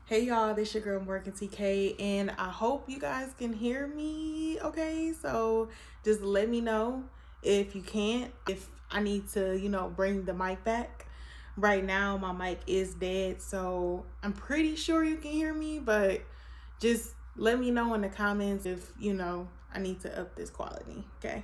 Hey y'all, this your girl Morgan TK, and I hope you guys can hear me okay. So just let me know if you can't, if I need to, bring the mic back. Right now my mic is dead, so I'm pretty sure you can hear me, but just let me know in the comments if I need to up this quality, okay?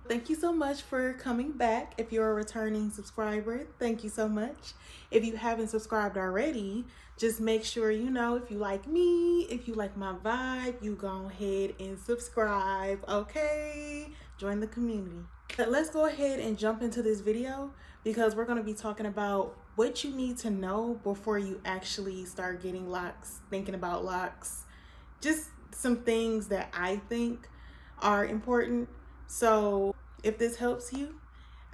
Thank you so much for coming back. If you're a returning subscriber, thank you so much. If you haven't subscribed already, just make sure if you like me, if you like my vibe, you go ahead and subscribe, okay? Join the community. But let's go ahead and jump into this video because we're going to be talking about what you need to know before you actually start getting locks, thinking about locks. Just some things that I think are important. So if this helps you,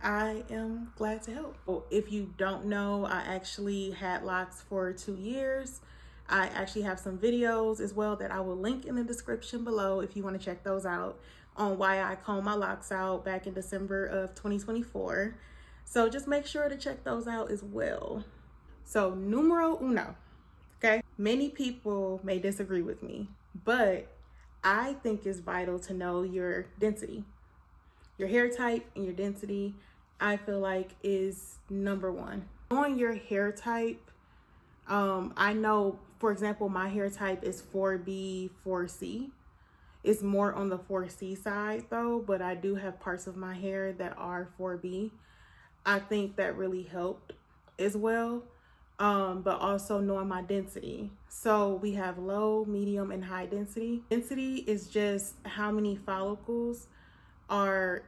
I am glad to help. If you don't know, I actually had locks for 2 years. I actually have some videos as well that I will link in the description below if you want to check those out on why I combed my locks out back in December of 2024. So just make sure to check those out as well. So numero uno, okay? Many people may disagree with me, but I think it's vital to know your density. Your hair type and your density, I feel like, is number one. Knowing your hair type, I know, for example, my hair type is 4B, 4C. It's more on the 4C side though, but I do have parts of my hair that are 4B. I think that really helped as well. But also knowing my density. So we have low, medium, and high density. Density is just how many follicles are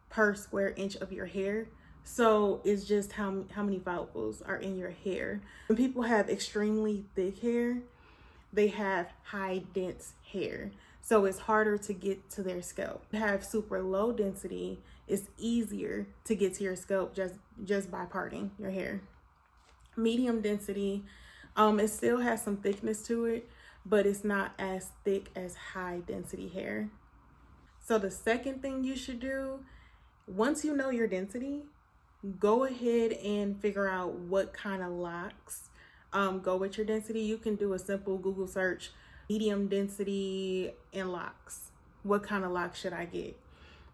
per square inch of your hair. So it's just how many follicles are in your hair. When people have extremely thick hair, they have high dense hair. So it's harder to get to their scalp. If you have super low density, it's easier to get to your scalp just by parting your hair. Medium density, it still has some thickness to it, but it's not as thick as high density hair. So the second thing you should do, once you know your density, go ahead and figure out what kind of locks go with your density. You can do a simple Google search, medium density and locks. What kind of locks should I get?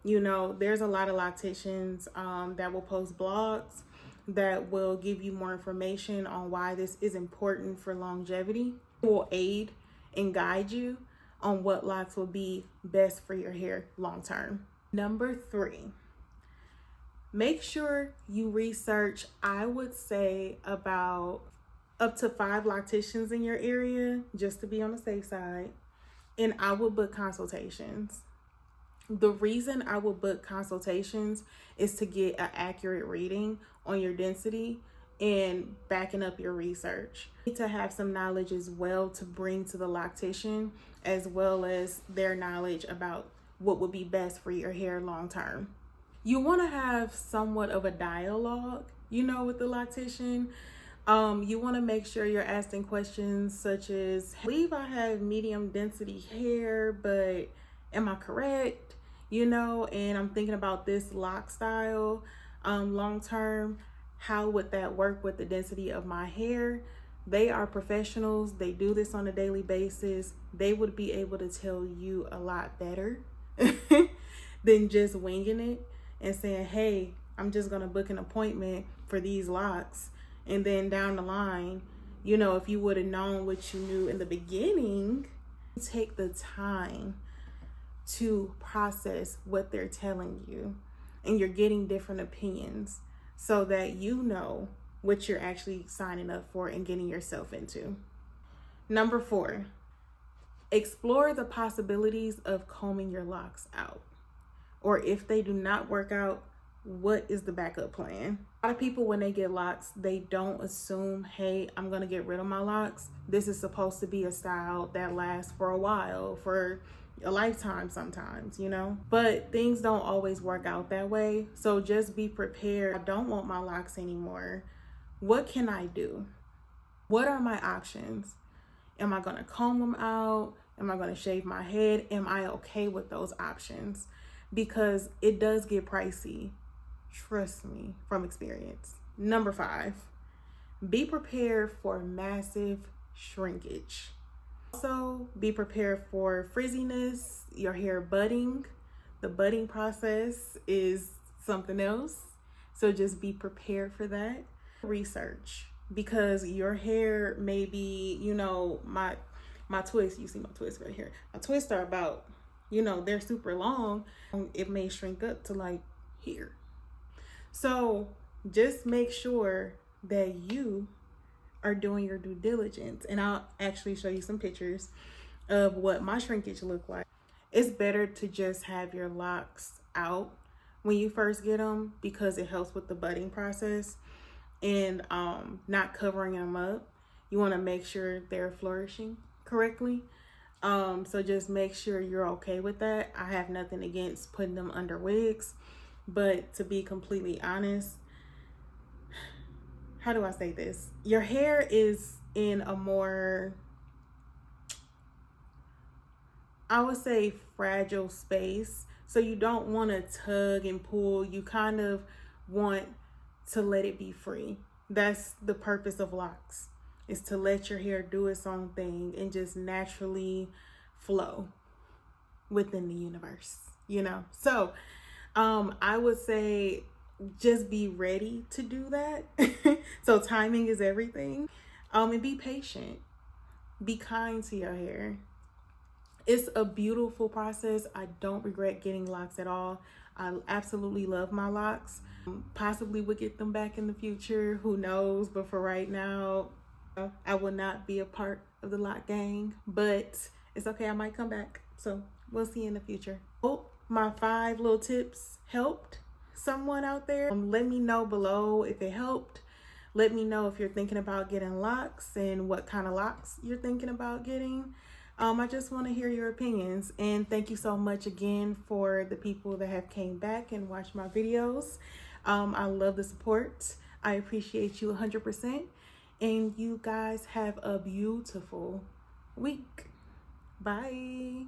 There's a lot of locticians that will post blogs that will give you more information on why this is important for longevity. It will aid and guide you on what locks will be best for your hair long term. Number 3, make sure you research, I would say, about up to 5 locticians in your area just to be on the safe side. And I would book consultations. The reason I will book consultations is to get an accurate reading on your density and backing up your research. You need to have some knowledge as well to bring to the loctician, as well as their knowledge about what would be best for your hair long term. You want to have somewhat of a dialogue, with the loctician. You want to make sure you're asking questions such as, I believe I have medium density hair, but am I correct? And I'm thinking about this lock style long term. How would that work with the density of my hair? They are professionals. They do this on a daily basis. They would be able to tell you a lot better than just winging it and saying, hey, I'm just going to book an appointment for these locks. And then down the line, if you would have known what you knew in the beginning, take the time to process what they're telling you, and you're getting different opinions so that you know what you're actually signing up for and getting yourself into. Number 4, explore the possibilities of combing your locks out. Or if they do not work out, what is the backup plan? A lot of people, when they get locks, they don't assume, hey, I'm going to get rid of my locks. This is supposed to be a style that lasts for a while, for a lifetime sometimes, but things don't always work out that way. So just be prepared. I don't want my locks anymore. What can I do? What are my options? Am I going to comb them out? Am I going to shave my head? Am I okay with those options? Because it does get pricey. Trust me from experience. Number 5, be prepared for massive shrinkage. Also, be prepared for frizziness, your hair budding. The budding process is something else. So just be prepared for that. Research, because your hair may be, you know, my twists, you see my twists right here. My twists are about, you know, they're super long. It may shrink up to like here. So just make sure that you are doing your due diligence. And I'll actually show you some pictures of what my shrinkage look like. It's better to just have your locks out when you first get them, because it helps with the budding process and not covering them up. You want to make sure they're flourishing correctly. So just make sure you're okay with that. I have nothing against putting them under wigs, but to be completely honest, how do I say this? Your hair is in a more, I would say, fragile space. So you don't want to tug and pull. You kind of want to let it be free. That's the purpose of locks, is to let your hair do its own thing and just naturally flow within the universe, you know? So I would say just be ready to do that. So timing is everything. And be patient. Be kind to your hair. It's a beautiful process. I don't regret getting locks at all. I absolutely love my locks. Possibly would get them back in the future. Who knows? But for right now, I will not be a part of the lock gang. But it's okay. I might come back. So we'll see in the future. Hope my 5 little tips helped someone out there. Let me know below if it helped. Let me know if you're thinking about getting locks and what kind of locks you're thinking about getting. I just want to hear your opinions, and thank you so much again for the people that have came back and watched my videos. I love the support. I appreciate you 100%, and you guys have a beautiful week. Bye.